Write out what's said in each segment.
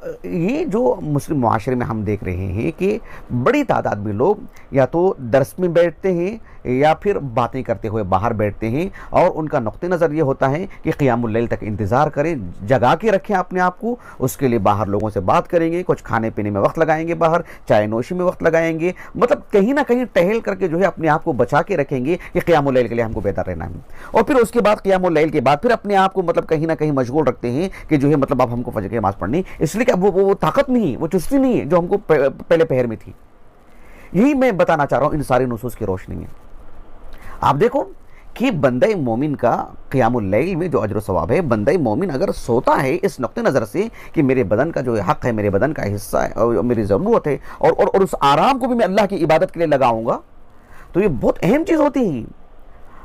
ये जो मुस्लिम मुआशरे में हम देख रहे हैं कि बड़ी तादाद में लोग या तो दर्स में बैठते हैं या फिर बातें करते हुए बाहर बैठते हैं, और उनका नुक्ते नज़र ये होता है कि क़ियामुल लैल तक इंतज़ार करें, जगा के रखें अपने आप को, उसके लिए बाहर लोगों से बात करेंगे, कुछ खाने पीने में वक्त लगाएंगे, बाहर चाय नोशी में वक्त लगाएंगे, मतलब कहीं ना कहीं टहल करके जो है अपने आप को बचा के रखेंगे कि क़ियामुल लैल के लिए हमको बेहतर रहना है। और फिर उसके बाद क़ियामुल लैल के बाद फिर अपने आप को मतलब कहीं ना कहीं मशगूल रखते हैं कि जो है मतलब अब हमको फजर की नमाज़ पढ़नी, इसलिए कि अब वो ताकत नहीं है, वो चुस्ती नहीं है जो हमको पहले पहर में थी। यही मैं बताना चाह रहा हूँ इन सारी नुसूस की रोशनी में। आप देखो कि बंदे मोमिन का क़ियामुल लैल में जो अजर सवाब है, बंदे मोमिन अगर सोता है इस नुक्ते नज़र से कि मेरे बदन का जो हक़ है, मेरे बदन का हिस्सा है और मेरी ज़रूरत है, और उस आराम को भी मैं अल्लाह की इबादत के लिए लगाऊंगा, तो ये बहुत अहम चीज़ होती है।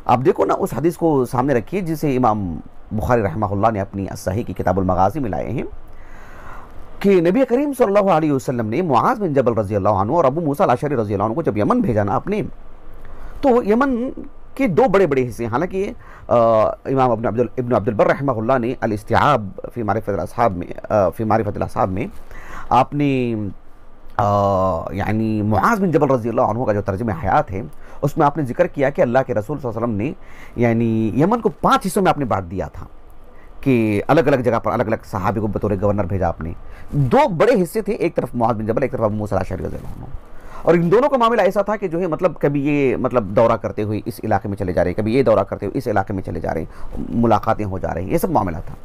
आप देखो ना, उस हदीस को सामने रखिए जिसे इमाम बुखारी रहमहुल्लाह ने अपनी सही की किताबुल मगाज़ी में लाए हैं कि नबी करीम सल्लल्लाहु अलैहि वसल्लम ने मुआज़ बिन जबल रज़ी अल्लाह अन्हु और अबू मूसा अल-अशअरी रज़ी अल्लाह अन्हु को जब यमन भेजा ना अपने, तो यमन के दो बड़े बड़े हिस्से, हालांकि इमाम इब्न अब्दुल बर रहमहुल्लाह ने अल-इस्तिआब फ़ी मारिफ़तिल अस्हाब में आपने यानी मुआज़ बिन जबल रज़ी अल्लाह अन्हु का जो तर्जुमा हयात है उसमें आपने जिक्र किया कि अल्लाह के रसूल सल्लल्लाहु अलैहि वसल्लम ने यानी यमन को 5 हिस्सों में आपने बांट दिया था कि अलग अलग जगह पर अलग अलग सहाबी को बतौर गवर्नर भेजा आपने। 2 बड़े हिस्से थे, एक तरफ मुआज़ बिन जबल, एक तरफ अबू मूसा अल-अशअरी रज़ियल्लाहु अन्हु। और इन दोनों का मामला ऐसा था कि जो है मतलब कभी ये मतलब दौरा करते हुए इस इलाके में चले जा रहे हैं, कभी ये दौरा करते हुए इस इलाके में चले जा रहे हैं, मुलाकातें हो जा रही हैं, ये सब मामला था।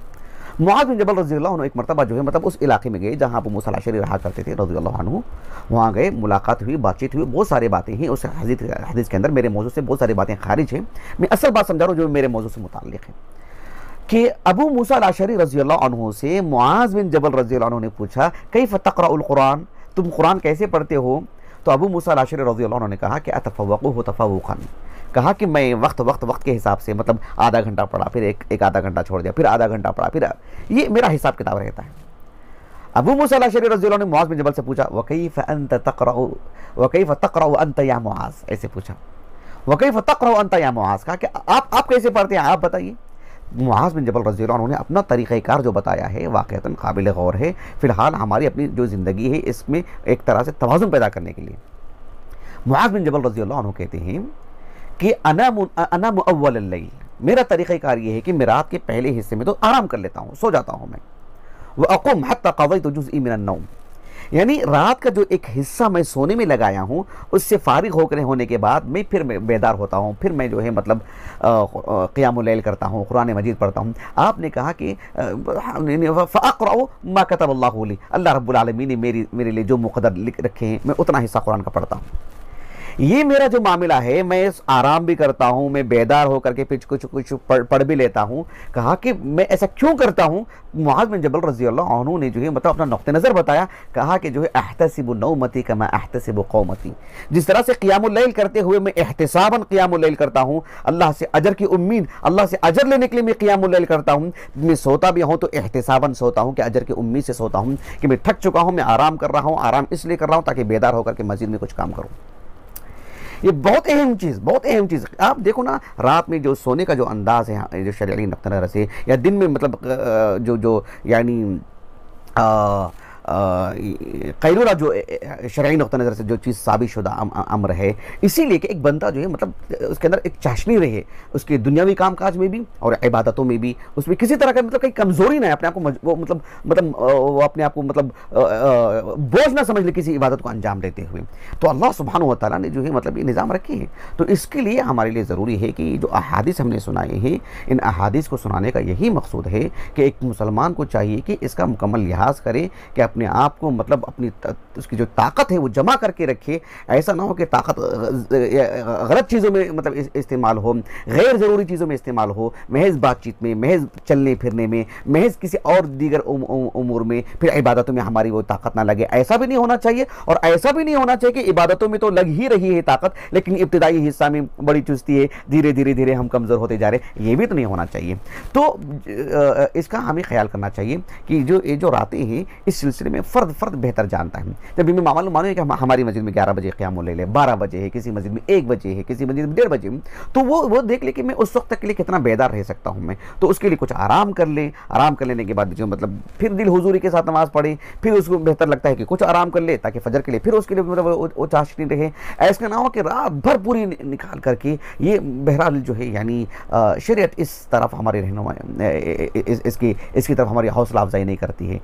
मुआज़ बिन जबल रज़ियल्लाहु अन्हु एक मरतबा जो है मतलब उस इलाके में गए जहाँ अबू मूसा अल-अशअरी रहा करते थे रज़ियल्लाहु अन्हु, वहाँ गए, मुलाकात हुई, बातचीत हुई, बहुत सारी बातें हैं उस हदीस के अंदर। मेरे मौजू से बहुत सारी बातें खारिज हैं, मैं असल बात समझा रहा हूँ जो मेरे मौजू से मुताल्लिक़ है कि अबू मूसा अल-अशअरी रज़ियल्लाहु अन्हु से मुआज़ बिन जबल रज़ियल्लाहु अन्हु ने पूछा कैफ़ तक़रउल कुरान, तुम कुरान कैसे पढ़ते हो? तो अबू मूसा अल-अशअरी रज़ियल्लाहु अन्हु ने कहा कि अतफ़व्वक़ुहु तफ़व्वुक़न, कहा कि मैं वक्त के हिसाब से मतलब आधा घंटा पढ़ा, फिर एक आधा घंटा छोड़ दिया, फिर आधा घंटा पढ़ा, फिर ये मेरा हिसाब किताब रहता है। अबू मूसा अल-अशअरी रज़ियल्लाहु अन्हु ने मुआज़ बिन जबल से पूछा वकैफ़ तक़रउ अंत या मुआज़, ऐसे पूछा वकैफ़ तक़रउ अंत या मुआज़, कहा कि आप कैसे पढ़ते हैं, आप बताइए। मुआज़ बिन जबल रज़ियल्लाहु अन्हु ने अपना तरीक़ाकार जो बताया है वाक़अतन काबिल गौर है। फ़िलहाल हमारी अपनी जो ज़िंदगी है इसमें एक तरह से तवाज़ुन पैदा करने के लिए मुआज़ बिन जबल रज़ियल्लाहु अन्हु कहते हैं कि अना मुअव्वलुल लैल, मेरा तरीक़ाकार ये है कि मैं रात के पहले हिस्से में तो आराम कर लेता हूँ, सो जाता हूँ मैं। व अक़ुम हत्ता क़ज़यतु जुज़ई मिनन नौम, यानी रात का जो एक हिस्सा मैं सोने में लगाया हूँ उससे फारिग होने के बाद मैं फिर बेदार होता हूँ, फिर मैं जो है मतलब क़ियामुल लैल करता हूँ, कुरान मजीद पढ़ता हूँ। आपने कहा कि फ़अक़रअु मा कतबल्लाहु ली, अल्लाह रब्बुल आलमीन ने मेरे लिए जो मुक़द्दर लिख रखे हैं मैं उतना हिस्सा कुरान का पढ़ता हूँ। ये मेरा जो मामला है, मैं आराम भी करता हूँ, मैं बेदार होकर के कुछ पढ़ भी लेता हूँ। कहा कि मैं ऐसा क्यों करता हूँ? मुआज़ बिन जबल रज़ियल्लाहु अन्हु ने जो है मतलब अपना नुक्ते नज़र बताया, कहा कि जो है अहतसिबु नौमती कमा अहतसिबु कौमती, जिस तरह से क़ियामुल लैल करते हुए मैं एहतिसाबन क़ियामुल लैल करता हूँ, अल्लाह से अजर की उम्मीद, अल्लाह से अजर लेने के लिए मैं क़ियामुल लैल करता हूँ। मैं सोता भी हूँ तो एहतिसाबन सोता हूँ कि अजर की उम्मीद से सोता हूँ कि मैं थक चुका हूँ, मैं आराम कर रहा हूँ, आराम इसलिए कर रहा हूँ ताकि बेदार होकर के मस्जिद में कुछ काम करूँ। ये बहुत अहम चीज़। आप देखो ना, रात में जो सोने का जो अंदाज़ है जो शरई नुक्ता नज़र से, या दिन में मतलब जो यानी कैलूला जो शरई नुक्ता नज़र से जो चीज़ साबित शुदा अम्र है, इसीलिए कि एक बंदा जो है मतलब उसके अंदर एक चाशनी रहे, उसके दुनियावी कामकाज में भी और इबादतों में भी, उसमें किसी तरह का मतलब कहीं कमज़ोरी ना है, अपने आप को वो अपने आप को मतलब बोझ ना समझ ले किसी इबादत को अंजाम देते हुए। तो अल्लाह सुब्हानहु व तआला ने जो है मतलब ये निज़ाम रखे हैं। तो इसके लिए हमारे लिए ज़रूरी है कि जो अहादीस हमने सुनाए हैं, इन अहादीस को सुनाने का यही मकसूद है कि एक मुसलमान को चाहिए कि इसका मुकम्मल लिहाज करे कि अपने आप को मतलब अपनी उसकी जो ताकत है वो जमा करके रखे। ऐसा ना हो कि ताकत गलत चीज़ों में मतलब इस्तेमाल हो, गैर ज़रूरी चीज़ों में इस्तेमाल हो, महज बातचीत में, महज चलने फिरने में, महज किसी और दीगर उमूर में, फिर इबादतों में हमारी वो ताकत ना लगे। ऐसा भी नहीं होना चाहिए। और ऐसा भी नहीं होना चाहिए कि इबादतों में तो लग ही रही है ताकत, लेकिन इब्तिदाई हिस्सा में बड़ी चुस्ती है, धीरे धीरे हम कमज़ोर होते जा रहे हैं, ये भी तो नहीं होना चाहिए। तो इसका हमें ख्याल करना चाहिए कि ये जो रातें हैं इस सिलसिले सिलसिले में फ़र्द फ़र्द बेहतर जानता है। जब भी मैं मालूम कि हमारी मस्जिद में 11 बजे क़यामुल लैल है, 12 बजे है, किसी मस्जिद में 1 बजे है, किसी मस्जिद में 1:30 बजे, तो वो देख ले कि मैं उस वक्त तक के लिए कितना बेदार रह सकता हूँ मैं। तो उसके लिए कुछ आराम कर ले, आराम कर लेने के बाद जो मतलब फिर दिल हुजूरी के साथ नमाज़ पढ़े, फिर उसको बेहतर लगता है कि कुछ आराम कर ले ताकि फजर के लिए फिर उसके लिए मतलब वो चाशनी रहे। ऐसा ना हो कि रात भर पूरी निकाल करके ये बहरहाल जो है यानी शरीयत इस तरफ हमारे रहनुमा इसकी तरफ हमारी हौसला अफजाई नहीं करती है।